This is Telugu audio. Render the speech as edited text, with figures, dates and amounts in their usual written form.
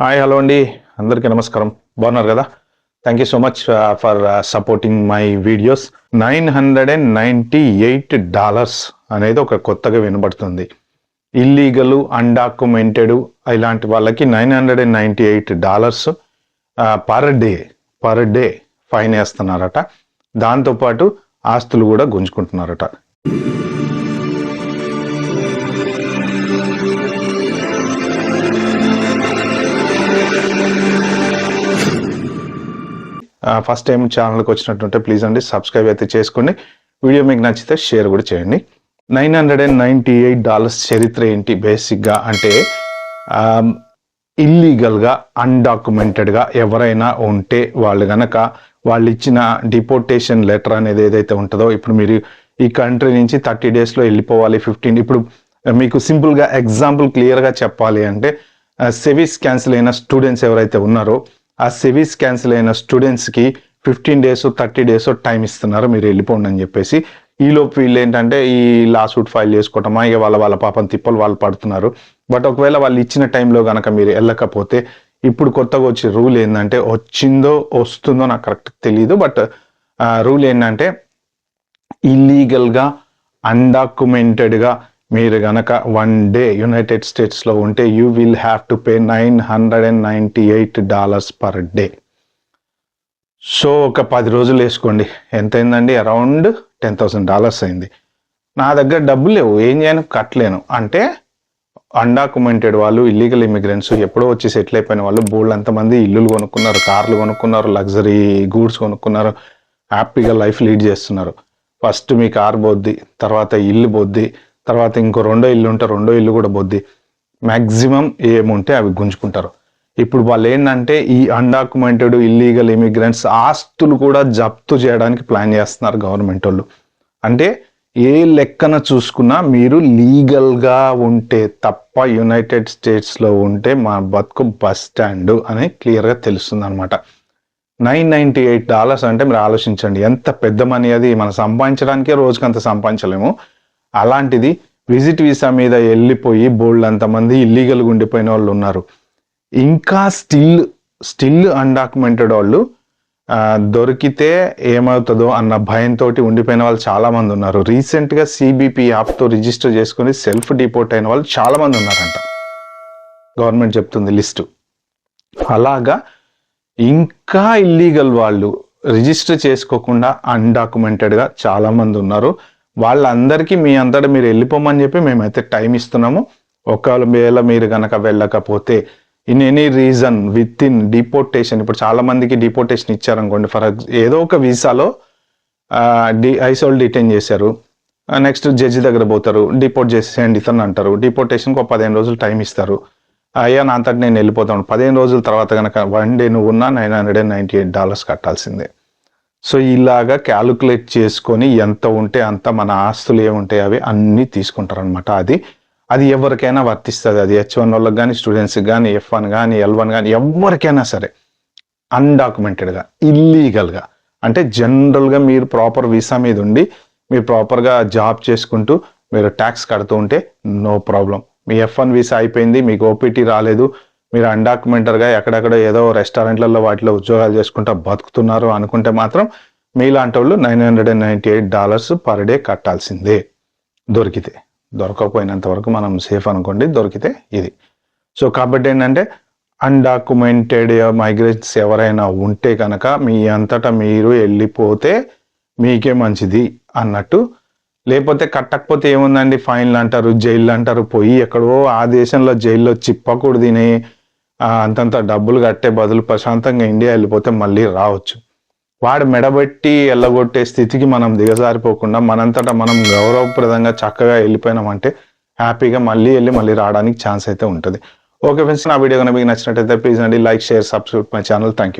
హాయ్ హలో అండి, అందరికీ నమస్కారం. బాగున్నారు కదా? Thank you so much for supporting my videos. $998 అనేది ఒక కొత్తగా వినబడుతుంది. ఇల్లీగల్ అన్డాక్యుమెంటెడ్ ఇలాంటి వాళ్ళకి $998 పర్ డే ఫైన్ వేస్తున్నారట. దాంతోపాటు ఆస్తులు కూడా గుంజుకుంటున్నారట. ఫస్ట్ టైం ఛానల్కి వచ్చినట్టుంటే ప్లీజ్ అండి సబ్స్క్రైబ్ అయితే చేసుకోండి. వీడియో మీకు నచ్చితే షేర్ కూడా చేయండి. $998 చరిత్ర ఏంటి బేసిక్గా అంటే, ఇల్లీగల్గా అన్డాక్యుమెంటెడ్గా ఎవరైనా ఉంటే వాళ్ళు గనక వాళ్ళు ఇచ్చిన డిపోర్టేషన్ లెటర్ అనేది ఏదైతే ఉంటుందో, ఇప్పుడు మీరు ఈ కంట్రీ నుంచి 30 daysలో వెళ్ళిపోవాలి, 15 ఇప్పుడు మీకు సింపుల్గా ఎగ్జాంపుల్ క్లియర్గా చెప్పాలి అంటే, సెవీస్ క్యాన్సిల్ అయిన స్టూడెంట్స్ ఎవరైతే ఉన్నారో ఆ సెవీస్ క్యాన్సిల్ అయిన స్టూడెంట్స్కి 15 days 30 days టైం ఇస్తున్నారు, మీరు వెళ్ళిపోండి అని చెప్పేసి. ఈలోపు వీళ్ళు ఏంటంటే ఈ లాసూట్ ఫైల్ చేసుకోవటమా, ఇక వాళ్ళ పాపం తిప్పలు వాళ్ళు పడుతున్నారు. బట్ ఒకవేళ వాళ్ళు ఇచ్చిన టైంలో కనుక మీరు వెళ్ళకపోతే, ఇప్పుడు కొత్తగా వచ్చే రూల్ ఏంటంటే, వస్తుందో నాకు కరెక్ట్ తెలియదు, బట్ రూల్ ఏంటంటే ఇల్లీగల్గా అన్డాక్యుమెంటెడ్గా మీరు గనక 1 day యునైటెడ్ స్టేట్స్లో ఉంటే you will have to pay $998 per day. So ఒక 10 రోజులు వేసుకోండి, ఎంత అయిందండి? అరౌండ్ $10,000 అయింది. నా దగ్గర డబ్బులు లేవు, ఏం చేయను, కట్టలేను అంటే అన్డాక్యుమెంటెడ్ వాళ్ళు, ఇల్లీగల్ ఇమిగ్రెంట్స్, ఎప్పుడో వచ్చి సెటిల్ అయిపోయిన వాళ్ళు బోల్డ్ అంతమంది ఇల్లులు కొనుక్కున్నారు, కార్లు కొనుక్కున్నారు, లగ్జరీ గూడ్స్ కొనుక్కున్నారు, హ్యాపీగా లైఫ్ లీడ్ చేస్తున్నారు. ఫస్ట్ మీ కార్ పోద్ది, తర్వాత ఇల్లు పోద్ది, తర్వాత ఇంకో రెండో ఇల్లు ఉంటే రెండో ఇల్లు కూడా బొద్ది. మ్యాక్సిమం ఏముంటే అవి గుంజుకుంటారు. ఇప్పుడు వాళ్ళు ఏంటంటే ఈ అన్డాక్యుమెంటెడ్ ఇల్లీగల్ ఇమిగ్రెంట్స్ ఆస్తులు కూడా జప్తు చేయడానికి ప్లాన్ చేస్తున్నారు గవర్నమెంట్ వాళ్ళు. అంటే ఏ లెక్కన చూసుకున్నా మీరు లీగల్గా ఉంటే తప్ప యునైటెడ్ స్టేట్స్లో ఉంటే మా బతుకు బస్ స్టాండ్ అని క్లియర్గా తెలుస్తుంది అనమాట. $998 అంటే మీరు ఆలోచించండి ఎంత పెద్ద మనీ అది. మనం సంపాదించడానికే రోజుకంత సంపాదించలేము. అలాంటిది విజిట్ వీసా మీద వెళ్ళిపోయి బోల్డ్ అంతమంది ఇల్లీగల్గా ఉండిపోయిన వాళ్ళు ఉన్నారు. ఇంకా స్టిల్ అన్డాక్యుమెంటెడ్ వాళ్ళు దొరికితే ఏమవుతుందో అన్న భయంతో ఉండిపోయిన వాళ్ళు చాలా మంది ఉన్నారు. రీసెంట్గా CBP యాప్తో రిజిస్టర్ చేసుకుని సెల్ఫ్ డిపోర్ట్ అయిన వాళ్ళు చాలా మంది ఉన్నారంట, గవర్నమెంట్ చెప్తుంది లిస్టు. అలాగా ఇంకా ఇల్లీగల్ వాళ్ళు రిజిస్టర్ చేసుకోకుండా అన్డాక్యుమెంటెడ్గా చాలా మంది ఉన్నారు. వాళ్ళందరికీ మీ అంతటా మీరు వెళ్ళిపోమని చెప్పి మేమైతే టైం ఇస్తున్నాము. ఒకవేళ మీరు కనుక వెళ్ళకపోతే in any reason with in deportation, ఇప్పుడు చాలా మందికి డిపోర్టేషన్ ఇచ్చారనుకోండి, ఫర్ ఏదో ఒక వీసాలో ఐసోల్ డిటైన్ చేశారు, నెక్స్ట్ జడ్జి దగ్గర పోతారు, డిపోర్ట్ చేసేయండి ఇతను అంటారు. డిపోర్టేషన్కి ఒక 15 రోజులు టైం ఇస్తారు. అయ్యా నా అంతటి నేను వెళ్ళిపోతాను. 15 రోజుల తర్వాత కనుక 1 day నువ్వు ఉన్నా $998 కట్టాల్సిందే. సో ఇలాగా క్యాలిక్యులేట్ చేసుకొని ఎంత ఉంటే అంత మన ఆస్తులు ఏముంటాయి అవి అన్నీ తీసుకుంటారనమాట. అది ఎవరికైనా వర్తిస్తుంది. అది H1 వాళ్ళకి కానీ, స్టూడెంట్స్కి కానీ, F1 కానీ, L1 కానీ, ఎవరికైనా సరే అన్డాక్యుమెంటెడ్గా ఇల్లీగల్గా అంటే జనరల్గా మీరు ప్రాపర్ వీసా మీద ఉండి మీరు ప్రాపర్గా జాబ్ చేసుకుంటూ మీరు ట్యాక్స్ కడుతూ ఉంటే నో ప్రాబ్లం. మీ F1 వీసా అయిపోయింది, మీకు OPT రాలేదు, మీరు అన్డాక్యుమెంటర్గా ఎక్కడెక్కడ ఏదో రెస్టారెంట్లలో వాటిలో ఉద్యోగాలు చేసుకుంటా బతుకుతున్నారు అనుకుంటే మాత్రం మీలాంటి వాళ్ళు $998 పర్ డే కట్టాల్సిందే. దొరకకపోయినంత వరకు మనం సేఫ్ అనుకోండి, దొరికితే ఇది. సో కాబట్టి ఏంటంటే అన్డాక్యుమెంటెడ్ మైగ్రెంట్స్ ఎవరైనా ఉంటే కనుక మీ అంతటా మీరు వెళ్ళిపోతే మీకే మంచిది అన్నట్టు. లేకపోతే కట్టకపోతే ఏముందండి, ఫైన్లు అంటారు, జైళ్ళు అంటారు, పోయి ఎక్కడో ఆ దేశంలో జైల్లో చిప్పకూడదు తిని అంతంత డబ్బులు కట్టే బదులు ప్రశాంతంగా ఇండియా వెళ్ళిపోతే మళ్ళీ రావచ్చు. వాడు మెడబెట్టి ఎల్లగొట్టే స్థితికి మనం దిగజారిపోకుండా మనంతటా మనం గౌరవప్రదంగా చక్కగా వెళ్ళిపోయినామంటే హ్యాపీగా మళ్ళీ రావడానికి ఛాన్స్ అయితే ఉంటుంది. ఓకే ఫ్రెండ్స్, నా వీడియో కనుక మీకు నచ్చినట్టయితే ప్లీజ్ అండి like, share, subscribe my channel. Thank you.